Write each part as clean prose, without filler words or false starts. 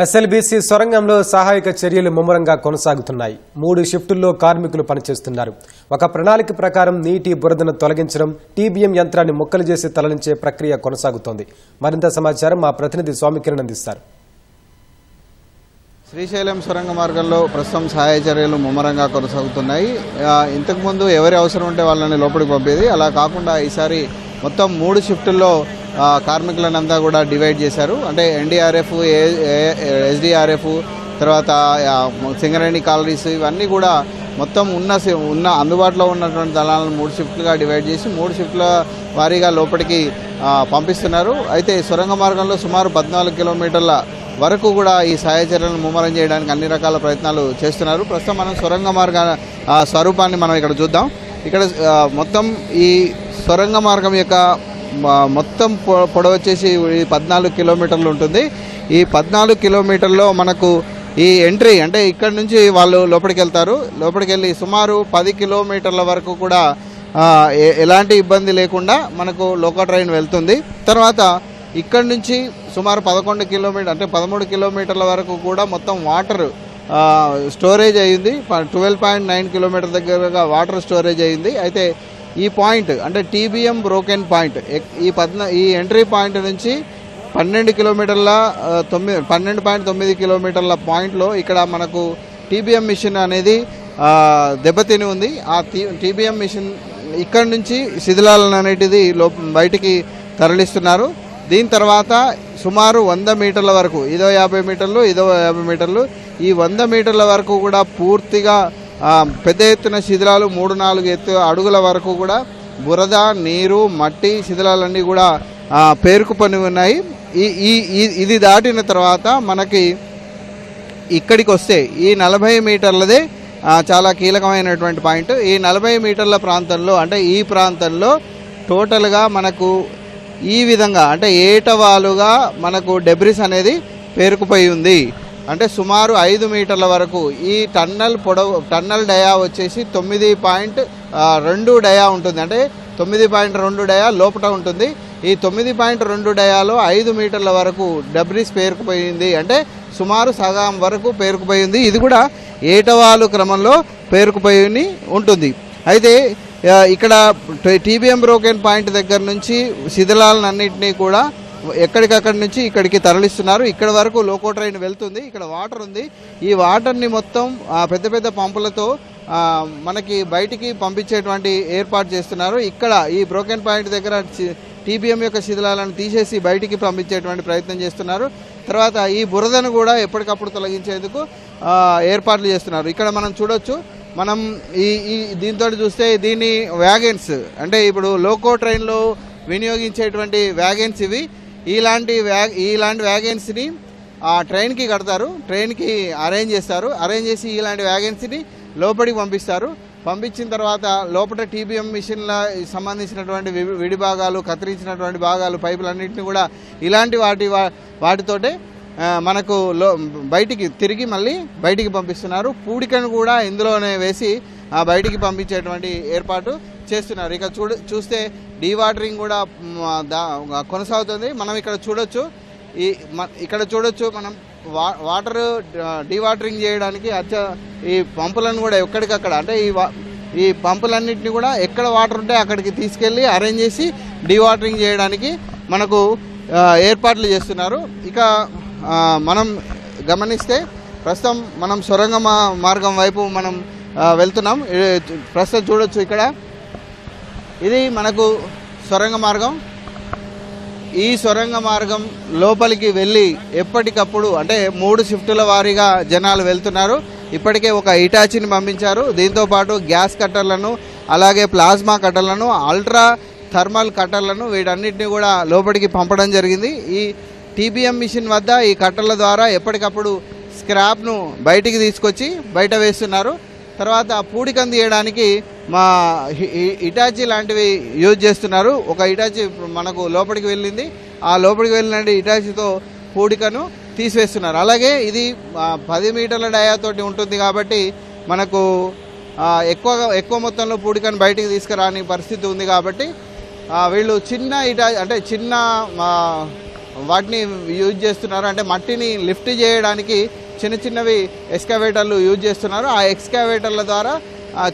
SLBC సొరంగంలో సహాయక చర్యలు ముమ్మరంగా కొనసాగుతున్నాయి. 3 షిఫ్టుల్లో కార్మికులు పనిచేస్తున్నారు. ఒక ప్రణాళిక ప్రకారం నీటి బురదను తొలగించడం, టీబీఎం యంత్రాన్ని ముక్కలు చేసి తరలించే ప్రక్రియ కొనసాగుతోంది. మరింత సమాచారం మా ప్రతినిధి స్వామికిరణ్ అందిస్తారు. శ్రీశైలం సొరంగ మార్గంలో ప్రస్తుతం సహాయ చర్యలు ముమ్మరంగా కొనసాగుతున్నాయి. ఇంతకుముందు ఎవరి అవసరం ఉంటే వాళ్ళని లోపలికి పంపేది. అలా కాకుండా ఈసారి మొత్తం 3 షిఫ్టుల్లో కార్మికులనంతా కూడా డివైడ్ చేశారు. అంటే ఎన్డీఆర్ఎఫ్, ఎస్డీఆర్ఎఫ్, తర్వాత సింగరేణి కాలరీస్, ఇవన్నీ కూడా మొత్తం ఉన్న అందుబాటులో ఉన్నటువంటి దళాలను 3 షిఫ్ట్లుగా డివైడ్ చేసి 3 షిఫ్ట్ల వారీగా లోపలికి పంపిస్తున్నారు. అయితే సొరంగ మార్గంలో సుమారు 14 కిలోమీటర్ల వరకు కూడా ఈ సహాయ చర్యలను ముమ్మరం చేయడానికి అన్ని రకాల ప్రయత్నాలు చేస్తున్నారు. ప్రస్తుతం మనం సొరంగ మార్గ స్వరూపాన్ని మనం ఇక్కడ చూద్దాం. ఇక్కడ మొత్తం ఈ సొరంగ మార్గం యొక్క మొత్తం పొడవు వచ్చేసి 14 కిలోమీటర్లు ఉంటుంది. ఈ 14 కిలోమీటర్లో మనకు ఈ ఎంట్రీ అంటే ఇక్కడ నుంచి వాళ్ళు లోపలికి వెళ్తారు. లోపలికి వెళ్ళి సుమారు 10 కిలోమీటర్ల వరకు కూడా ఎలాంటి ఇబ్బంది లేకుండా మనకు లోకల్ ట్రైన్ వెళ్తుంది. తర్వాత ఇక్కడ నుంచి సుమారు 11 కిలోమీటర్ అంటే 13 కిలోమీటర్ల వరకు కూడా మొత్తం వాటర్ స్టోరేజ్ అయ్యింది. 12.9 కిలోమీటర్ దగ్గరగా వాటర్ స్టోరేజ్ అయ్యింది. అయితే ఈ పాయింట్ అంటే టీబీఎం బ్రోకెన్ పాయింట్ ఈ ఎంట్రీ పాయింట్ నుంచి 12 కిలోమీటర్ల 12.9 కిలోమీటర్ల పాయింట్లో ఇక్కడ మనకు టీబీఎం మిషన్ అనేది దెబ్బతిని ఉంది. ఆ టీబీఎం మిషన్ ఇక్కడ నుంచి శిథిలాలను అనేటిది బయటికి తరలిస్తున్నారు. దీని తర్వాత సుమారు 100 మీటర్ల వరకు, ఇదో 50 మీటర్లు, ఇదో 50 మీటర్లు, ఈ 100 మీటర్ల వరకు కూడా పూర్తిగా పెద్ద ఎత్తున శిథిలాలు 3-4 అడుగుల వరకు కూడా బురద, నీరు, మట్టి శిథిలాలన్నీ కూడా పేరుకుపోయి ఉన్నాయి. ఇది దాటిన తర్వాత మనకి ఇక్కడికి వస్తే ఈ 40 మీటర్లదే చాలా కీలకమైనటువంటి పాయింట్. ఈ 40 మీటర్ల ప్రాంతంలో అంటే ఈ ప్రాంతంలో టోటల్గా మనకు ఈ విధంగా అంటే ఏటవాలుగా మనకు డెబ్రిస్ అనేది పేరుకుపోయి ఉంది. అంటే సుమారు 5 మీటర్ల వరకు ఈ టన్నల్ డయా వచ్చేసి 9.2 డయా ఉంటుంది. అంటే 9.2 డయా లోపల ఉంటుంది. ఈ 9.2 డయాలో 5 మీటర్ల వరకు డెబ్రిస్ పేరుకుపోయింది. అంటే సుమారు సగం వరకు పేరుకుపోయింది. ఇది కూడా ఏటవాలు క్రమంలో పేరుకుపోయి ఉంటుంది. అయితే ఇక్కడ టీబీఎం బ్రోకెన్ పాయింట్ దగ్గర నుంచి శిథిలాలన్నింటినీ కూడా ఎక్కడికక్కడి నుంచి ఇక్కడికి తరలిస్తున్నారు. ఇక్కడ వరకు లోకో ట్రైన్ వెళ్తుంది. ఇక్కడ వాటర్ ఉంది. ఈ వాటర్ని మొత్తం పెద్ద పెద్ద పంపులతో మనకి బయటికి పంపించేటువంటి ఏర్పాటు చేస్తున్నారు. ఇక్కడ ఈ బ్రోకెన్ పాయింట్ దగ్గర టీబీఎం యొక్క శిథిలాలను తీసేసి బయటికి పంపించేటువంటి ప్రయత్నం చేస్తున్నారు. తర్వాత ఈ బురదను కూడా ఎప్పటికప్పుడు తొలగించేందుకు ఏర్పాట్లు చేస్తున్నారు. ఇక్కడ మనం చూడొచ్చు. మనం ఈ దీంతో చూస్తే దీన్ని వ్యాగన్స్ అంటే ఇప్పుడు లోకో ట్రైన్లో వినియోగించేటువంటి వ్యాగన్స్ ఇవి. ఇలాంటి వ్యాగన్స్ని ఆ ట్రైన్కి కడతారు, ట్రైన్కి అరేంజ్ చేస్తారు. అరేంజ్ చేసి ఇలాంటి వ్యాగన్స్ని లోపలికి పంపిస్తారు. పంపించిన తర్వాత లోపల టీబీఎం మిషన్ల సంబంధించినటువంటి విడి భాగాలు, కత్తిరించినటువంటి భాగాలు, పైపులన్నింటినీ కూడా ఇలాంటి వాటితోటే మనకు బయటికి తిరిగి మళ్ళీ బయటికి పంపిస్తున్నారు. పూడికను కూడా ఇందులోనే వేసి బయటికి పంపించేటువంటి ఏర్పాటు చేస్తున్నారు. ఇక చూస్తే డీవాటరింగ్ కూడా కొనసాగుతుంది. మనం ఇక్కడ చూడొచ్చు మనం వాటర్ డీవాటరింగ్ చేయడానికి ఈ పంపులను కూడా ఎక్కడికక్కడ అంటే ఈ పంపులన్నింటినీ కూడా ఎక్కడ వాటర్ ఉంటే అక్కడికి తీసుకెళ్ళి అరేంజ్ చేసి డీవాటరింగ్ చేయడానికి మనకు ఏర్పాట్లు చేస్తున్నారు. ఇక మనం గమనిస్తే ప్రస్తుతం మనం సొరంగ మార్గం వైపు మనం వెళ్తున్నాం. ప్రస్తుతం చూడొచ్చు ఇక్కడ ఇది మనకు సొరంగ మార్గం. ఈ సొరంగ మార్గం లోపలికి వెళ్ళి ఎప్పటికప్పుడు అంటే 3 షిఫ్టుల వారీగా జనాలు వెళ్తున్నారు. ఇప్పటికే ఒక ఇటాచీని పంపించారు. దీంతోపాటు గ్యాస్ కట్టర్లను, అలాగే ప్లాస్మా కట్టర్లను, అల్ట్రా థర్మల్ కట్టర్లను వీటన్నిటిని కూడా లోపలికి పంపడం జరిగింది. ఈ టీబీఎం మిషన్ వద్ద ఈ కట్టర్ల ద్వారా ఎప్పటికప్పుడు స్క్రాప్ను బయటికి తీసుకొచ్చి బయట వేస్తున్నారు. తర్వాత పూడికం తీయడానికి మా ఇటాచీ లాంటివి యూజ్ చేస్తున్నారు. ఒక ఇటాచీ మనకు లోపలికి వెళ్ళింది. ఆ లోపలికి వెళ్ళిన ఇటాచీతో పూడికను తీసివేస్తున్నారు. అలాగే ఇది 10 మీటర్ల డయాతోటి ఉంటుంది కాబట్టి మనకు ఎక్కువ మొత్తంలో పూడికను బయటికి తీసుకురాని పరిస్థితి ఉంది. కాబట్టి వీళ్ళు చిన్న వాటిని యూజ్ చేస్తున్నారు. అంటే మట్టిని లిఫ్ట్ చేయడానికి చిన్న చిన్నవి ఎక్స్కవేటర్లు యూజ్ చేస్తున్నారు. ఆ ఎక్స్కవేటర్ల ద్వారా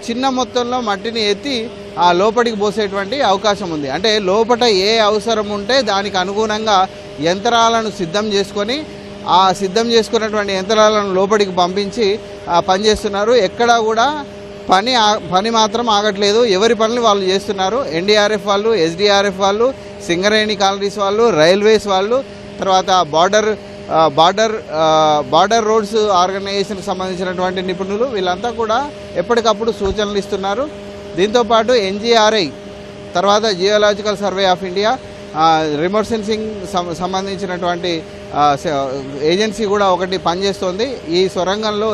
చిన్న మొత్తంలో మట్టిని ఎత్తి ఆ లోపలికి పోసేటువంటి అవకాశం ఉంది. అంటే లోపల ఏ అవసరం ఉంటే దానికి అనుగుణంగా యంత్రాలను సిద్ధం చేసుకొని ఆ సిద్ధం చేసుకున్నటువంటి యంత్రాలను లోపలికి పంపించి పనిచేస్తున్నారు. ఎక్కడా కూడా పని మాత్రం ఆగట్లేదు. ఎవరి పనులు వాళ్ళు చేస్తున్నారు. ఎన్డీఆర్ఎఫ్ వాళ్ళు, ఎస్డీఆర్ఎఫ్ వాళ్ళు, సింగరేణి కాలనీస్ వాళ్ళు, రైల్వేస్ వాళ్ళు, తర్వాత బార్డర్ రోడ్స్ ఆర్గనైజేషన్కి సంబంధించినటువంటి నిపుణులు వీళ్ళంతా కూడా ఎప్పటికప్పుడు సూచనలు ఇస్తున్నారు. దీంతోపాటు ఎన్జీఆర్ఐ, తర్వాత geological survey of India, remote sensing సంబంధించినటువంటి ఏజెన్సీ కూడా ఒకటి పనిచేస్తోంది. ఈ సొరంగంలో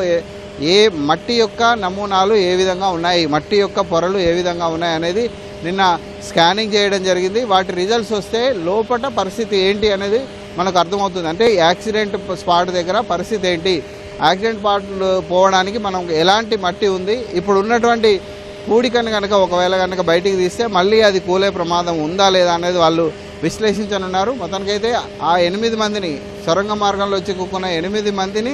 ఏ మట్టి యొక్క నమూనాలు ఏ విధంగా ఉన్నాయి, మట్టి యొక్క పొరలు ఏ విధంగా ఉన్నాయి అనేది నిన్న స్కానింగ్ చేయడం జరిగింది. వాటి రిజల్ట్స్ వస్తే లోపల పరిస్థితి ఏంటి అనేది మనకు అర్థమవుతుంది. అంటే యాక్సిడెంట్ స్పాట్ దగ్గర పరిస్థితి ఏంటి, యాక్సిడెంట్ స్పాట్ పోవడానికి మనం ఎలాంటి మట్టి ఉంది, ఇప్పుడు ఉన్నటువంటి పూడికను కనుక ఒకవేళ కనుక బయటికి తీస్తే మళ్ళీ అది కూలే ప్రమాదం ఉందా లేదా అనేది వాళ్ళు విశ్లేషించనున్నారు. మొత్తానికైతే ఆ 8 మందిని సొరంగ మార్గంలో చిక్కుకున్న 8 మందిని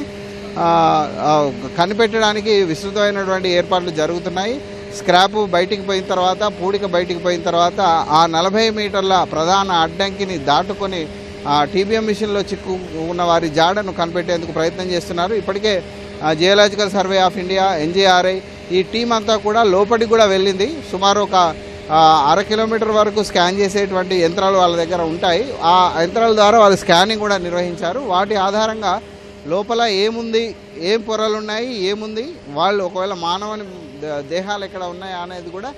కనిపెట్టడానికి విస్తృతమైనటువంటి ఏర్పాట్లు జరుగుతున్నాయి. స్క్రాప్ బయటికి పోయిన తర్వాత, పూడిక బయటికి పోయిన తర్వాత ఆ 40 మీటర్ల ప్రధాన అడ్డంకిని దాటుకొని టీబీఎం మిషన్లో చిక్కుకున్న వారి జాడను కనిపెట్టేందుకు ప్రయత్నం చేస్తున్నారు. ఇప్పటికే geological survey of India, NGRI ఈ టీం అంతా కూడా లోపలికి కూడా వెళ్ళింది. సుమారు ఒక 1/2 కిలోమీటర్ వరకు స్కాన్ చేసేటువంటి యంత్రాలు వాళ్ళ దగ్గర ఉంటాయి. ఆ యంత్రాల ద్వారా వాళ్ళు స్కానింగ్ కూడా నిర్వహించారు. వాటి ఆధారంగా లోపల ఏముంది, ఏం పొరలు ఉన్నాయి, ఏముంది, వాళ్ళు ఒకవేళ మానవుని దేహాలు ఎక్కడ ఉన్నాయా అనేది కూడా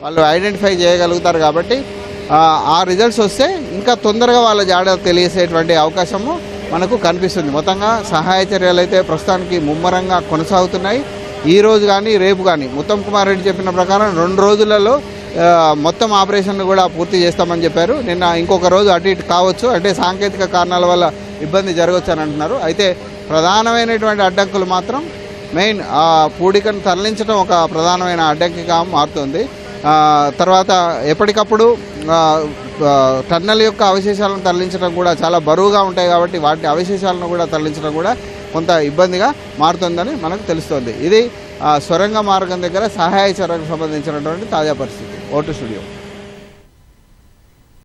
వాళ్ళు ఐడెంటిఫై చేయగలుగుతారు. కాబట్టి ఆ రిజల్ట్స్ వస్తే ఇంకా తొందరగా వాళ్ళ జాడ తెలియసేటువంటి అవకాశము మనకు కనిపిస్తుంది. మొత్తంగా సహాయ చర్యలు అయితే ప్రస్తుతానికి ముమ్మరంగా కొనసాగుతున్నాయి. ఈ రోజు కానీ రేపు కానీ ఉత్తమ్ కుమార్ రెడ్డి చెప్పిన ప్రకారం 2 రోజులలో మొత్తం ఆపరేషన్ కూడా పూర్తి చేస్తామని చెప్పారు. నిన్న ఇంకొక రోజు అటు ఇటు కావచ్చు, అంటే సాంకేతిక కారణాల వల్ల ఇబ్బంది జరగవచ్చు అని అంటున్నారు. అయితే ప్రధానమైనటువంటి అడ్డంకులు మాత్రం మెయిన్ పూడికను తరలించడం ఒక ప్రధానమైన అడ్డంకిగా మారుతుంది. తర్వాత ఎప్పటికప్పుడు టన్నెల్ యొక్క అవశేషాలను తరలించడం కూడా చాలా బరువుగా ఉంటాయి కాబట్టి వాటి అవశేషాలను కూడా తరలించడం కూడా కొంత ఇబ్బందిగా మారుతుందని మనకు తెలుస్తోంది. ఇది సొరంగ మార్గం దగ్గర సహాయ చర్యలకు సంబంధించినటువంటి తాజా పరిస్థితి. Vote studio.